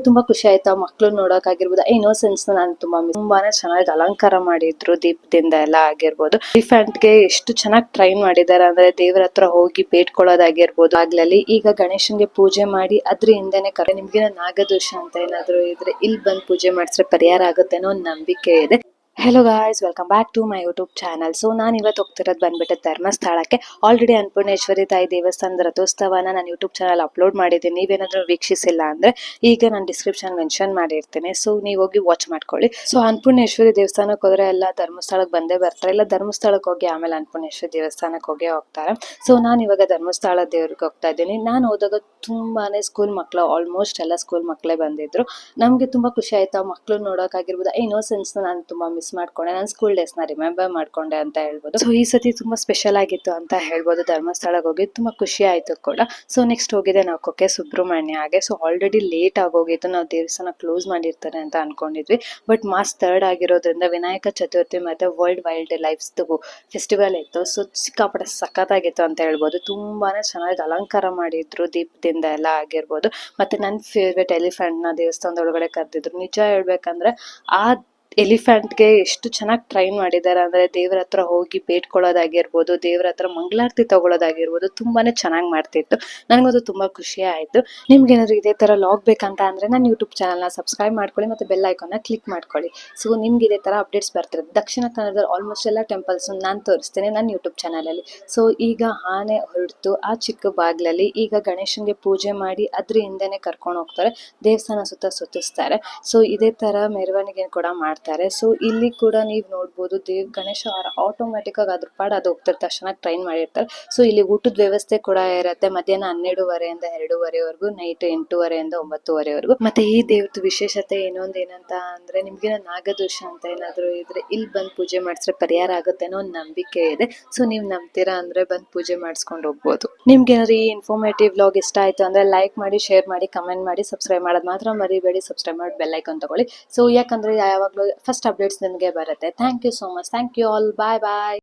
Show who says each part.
Speaker 1: ತುಂಬಾ ಖುಷಿ ಆಯ್ತು ಆ ಮಕ್ಳು ನೋಡೋಕಾಗಿರ್ಬೋದು. ಇನ್ನೋಸೆನ್ಸ್ ನಾನು ತುಂಬಾನೇ ಚೆನ್ನಾಗಿ ಅಲಂಕಾರ ಮಾಡಿದ್ರು ದೀಪದಿಂದ ಎಲ್ಲ ಆಗಿರ್ಬೋದು. ಎಲಿಫೆಂಟ್ ಗೆ ಎಷ್ಟು ಚೆನ್ನಾಗಿ ಟ್ರೈನ್ ಮಾಡಿದ್ದಾರೆ ಅಂದ್ರೆ ದೇವ್ರ ಹತ್ರ ಹೋಗಿ ಬೇಡ್ಕೊಳ್ಳೋದಾಗಿರ್ಬೋದು ಆಗ್ಲಲ್ಲಿ. ಈಗ ಗಣೇಶನ್ಗೆ ಪೂಜೆ ಮಾಡಿ ಅದ್ರ ಹಿಂದೆನೆ ನಿಮ್ಗೆ ನಾಗದೋಷ ಅಂತ ಏನಾದ್ರು ಇದ್ರೆ ಇಲ್ಲಿ ಬಂದು ಪೂಜೆ ಮಾಡಿಸ್ರೆ ಪರಿಹಾರ ಆಗುತ್ತೆ ಅನ್ನೋ ಒಂದು ನಂಬಿಕೆ ಇದೆ. Hello guys, welcome back to my YouTube channel. So ನಾನು ಇವತ್ತು ಹೋಗ್ತಿರೋದು ಬಂದ್ಬಿಟ್ಟು ಧರ್ಮಸ್ಥಳಕ್ಕೆ. ಆಲ್ರೆಡಿ ಅನ್ನಪೂರ್ಣೇಶ್ವರಿ ತಾಯಿ ದೇವಸ್ಥಾನದ ರಥೋತ್ಸವನ ನಾನು ಯೂಟ್ಯೂಬ್ ಚಾನಲ್ ಅಪ್ಲೋಡ್ ಮಾಡಿದ್ದೀನಿ. ನೀವೇನಾದ್ರೂ ವೀಕ್ಷಿಸಿಲ್ಲ ಅಂದ್ರೆ ಈಗ ನಾನು ಡಿಸ್ಕ್ರಿಪ್ಷನ್ ಮೆನ್ಷನ್ ಮಾಡಿರ್ತೀನಿ, ಸೊ ನೀವು ಹೋಗಿ ವಾಚ್ ಮಾಡ್ಕೊಳ್ಳಿ. ಸೊ ಅನ್ನಪೂರ್ಣೇಶ್ವರಿ ದೇವಸ್ಥಾನಕ್ಕೆ ಹೋದ್ರೆ ಎಲ್ಲ ಧರ್ಮಸ್ಥಳಕ್ಕೆ ಬಂದೇ ಬರ್ತಾರೆ, ಇಲ್ಲ ಧರ್ಮಸ್ಥಳಕ್ಕೆ ಹೋಗಿ ಆಮೇಲೆ ಅನ್ನಪೂರ್ಣೇಶ್ವರಿ ದೇವಸ್ಥಾನಕ್ಕೆ ಹೋಗ್ತಾರೆ. ಸೊ ನಾನು ಇವಾಗ ಧರ್ಮಸ್ಥಳ ದೇವ್ರಿಗೆ ಹೋಗ್ತಾ ಇದ್ದೀನಿ. ನಾನು ಹೋದಾಗ ತುಂಬಾನೇ ಸ್ಕೂಲ್ ಮಕ್ಕಳು, ಆಲ್ಮೋಸ್ಟ್ ಎಲ್ಲ ಸ್ಕೂಲ್ ಮಕ್ಕಳೇ ಬಂದಿದ್ರು. ನಮ್ಗೆ ತುಂಬಾ ಖುಷಿ ಆಯ್ತು ಆ ಮಕ್ಳು ನೋಡೋಕಾಗಿರ್ಬೋದು. ಇನ್ನೋಸೆನ್ಸ್ ನಾನು ತುಂಬಾ ಮಿಸ್ ಮಾಡ್ಕೊಂಡೆ, ನಾನು ಸ್ಕೂಲ್ ಡೇಸ್ ನ ರಿಮೆಂಬರ್ ಮಾಡ್ಕೊಂಡೆ ಅಂತ ಹೇಳ್ಬೋದು. ಸೊ ಈ ಸತಿ ತುಂಬಾ ಸ್ಪೆಷಲ್ ಆಗಿತ್ತು ಅಂತ ಹೇಳ್ಬೋದು. ಧರ್ಮಸ್ಥಳಕ್ಕೆ ಹೋಗಿ ತುಂಬಾ ಖುಷಿ ಆಯ್ತು ಕೂಡ. ಸೊ ನೆಕ್ಸ್ಟ್ ಹೋಗಿದೆ ನಾವು ಕುಕ್ಕೆ ಸುಬ್ರಹ್ಮಣ್ಯಗೆ. ಸೊ ಆಲ್ರೆಡಿ ಲೇಟ್ ಆಗೋಗಿತ್ತು, ನಾವು ದೇವಸ್ಥಾನ ಕ್ಲೋಸ್ ಮಾಡಿರ್ತಾರೆ ಅಂತ ಅನ್ಕೊಂಡಿದ್ವಿ. ಬಟ್ ಮಾರ್ಚ್ 3 ಆಗಿರೋದ್ರಿಂದ ವಿನಾಯಕ ಚತುರ್ಥಿ ಮತ್ತೆ ವರ್ಲ್ಡ್ ವೈಲ್ಡ್ ಲೈಫ್ ಫೆಸ್ಟಿವಲ್ ಇತ್ತು. ಸೊ ಸಿಕ್ಕಾಪಟ್ಟೆ ಸಖತ್ತಾಗಿತ್ತು ಅಂತ ಹೇಳ್ಬೋದು. ತುಂಬಾನೇ ಚೆನ್ನಾಗಿ ಅಲಂಕಾರ ಮಾಡಿದ್ರು ದೀಪದಿಂದ ಎಲ್ಲ ಆಗಿರ್ಬೋದು. ಮತ್ತೆ ನನ್ನ ಫೇವ್ರೆಟ್ ಎಲಿಫೆಂಟ್ ನ ದೇವಸ್ಥಾನದ ಒಳಗಡೆ ಕರೆದಿದ್ರು. ನಿಜ ಹೇಳ್ಬೇಕಂದ್ರೆ ಆ ಎಲಿಫೆಂಟ್ಗೆ ಎಷ್ಟು ಚೆನ್ನಾಗಿ ಟ್ರೈನ್ ಮಾಡಿದ್ದಾರೆ ಅಂದ್ರೆ ದೇವ್ರ ಹತ್ರ ಹೋಗಿ ಬೇಡ್ಕೊಳ್ಳೋದಾಗಿರ್ಬೋದು, ದೇವ್ರ ಹತ್ರ ಮಂಗಳಾರತಿ ತಗೊಳ್ಳೋದಾಗಿರ್ಬೋದು, ತುಂಬಾನೇ ಚೆನ್ನಾಗಿ ಮಾಡ್ತಿತ್ತು. ನನಗದು ತುಂಬಾ ಖುಷಿ ಆಯ್ತು. ನಿಮ್ಗೆ ಏನಾದ್ರು ಇದೇ ತರ ಲಾಗ್ ಬೇಕಂತ ಅಂದ್ರೆ ನನ್ನ ಯೂಟ್ಯೂಬ್ ಚಾನಲ್ನ ಸಬ್ಸ್ಕ್ರೈಬ್ ಮಾಡ್ಕೊಳ್ಳಿ ಮತ್ತೆ ಬೆಲ್ ಐಕಾನ್ನ ಕ್ಲಿಕ್ ಮಾಡ್ಕೊಳ್ಳಿ. ಸೊ ನಿಮ್ಗೆ ಇದೇ ತರ ಅಪ್ಡೇಟ್ಸ್ ಬರ್ತಿರುತ್ತೆ. ದಕ್ಷಿಣ ಕನ್ನಡದಲ್ಲಿ ಆಲ್ಮೋಸ್ಟ್ ಎಲ್ಲ ಟೆಂಪಲ್ಸ್ ನಾನು ತೋರಿಸ್ತೇನೆ ನನ್ನ ಯೂಟ್ಯೂಬ್ ಚಾನಲ್ ಅಲ್ಲಿ. ಸೊ ಈಗ ಆನೆ ಹೊರಡ್ತು ಆ ಚಿಕ್ಕ ಬಾಗ್ಲಲ್ಲಿ. ಈಗ ಗಣೇಶನ್ಗೆ ಪೂಜೆ ಮಾಡಿ ಅದ್ರ ಹಿಂದೆನೆ ಕರ್ಕೊಂಡು ಹೋಗ್ತಾರೆ, ದೇವಸ್ಥಾನ ಸುತ್ತಿಸ್ತಾರೆ. ಸೊ ಇದೇ ತರ ಮೆರವಣಿಗೆ ಕೂಡ ಮಾಡ್ತಾರೆ. ಸೊ ಇಲ್ಲಿ ಕೂಡ ನೀವು ನೋಡ್ಬೋದು, ಗಣೇಶ ಆಟೋಮ್ಯಾಟಿಕ್ ಆಗಿ ಅದ್ರ ಪಾಡ್ ಅದು ಹೋಗ್ತಿರ್ತಾರೆ, ಚೆನ್ನಾಗಿ ಟ್ರೈನ್ ಮಾಡಿರ್ತಾರೆ. ಸೊ ಇಲ್ಲಿ ಊಟದ ವ್ಯವಸ್ಥೆ ಕೂಡ ಇರುತ್ತೆ. ಮಧ್ಯಾಹ್ನ 12:30 2:30 ನೈಟ್ 8:30 9:30. ಮತ್ತೆ ಈ ದೇವ್ರದ್ದು ವಿಶೇಷತೆ ಏನಂತ ಅಂದ್ರೆ ನಿಮ್ಗೆ ನಾಗದೋಷ ಅಂತ ಏನಾದ್ರು ಇದ್ರೆ ಇಲ್ಲಿ ಬಂದು ಪೂಜೆ ಮಾಡಿಸ್ರೆ ಪರಿಹಾರ ಆಗುತ್ತೆ ಅನ್ನೋ ಒಂದು ನಂಬಿಕೆ ಇದೆ. ಸೊ ನೀವು ನಂಬ್ತೀರಾ ಅಂದ್ರೆ ಬಂದು ಪೂಜೆ ಮಾಡಿಸ್ಕೊಂಡು ಹೋಗ್ಬೋದು. ನಿಮ್ಗೆ ಏನಾದ್ರು ಈ ಇನ್ಫಾರ್ಮೇಟಿವ್ ವ್ಲಾಗ್ ಇಷ್ಟ ಆಯ್ತು ಅಂದ್ರೆ ಲೈಕ್ ಮಾಡಿ, ಶೇರ್ ಮಾಡಿ, ಕಮೆಂಟ್ ಮಾಡಿ, ಸಬ್ಸ್ಕ್ರೈಬ್ ಮಾಡೋದು ಮಾತ್ರ ಮರಿಬೇಡಿ. ಸಬ್ಸ್ಕ್ರೈಬ್ ಮಾಡಿ ಬೆಲ್ ಐಕಾನ್ ತಗೊಳ್ಳಿ. ಸೊ ಯಾಕಂದ್ರೆ ಯಾವಾಗಲೂ ಫಸ್ಟ್ ಅಪ್ಡೇಟ್ಸ್ ನಿಮಗೆ ಬರುತ್ತೆ. Thank you so much. Thank you all. Bye bye.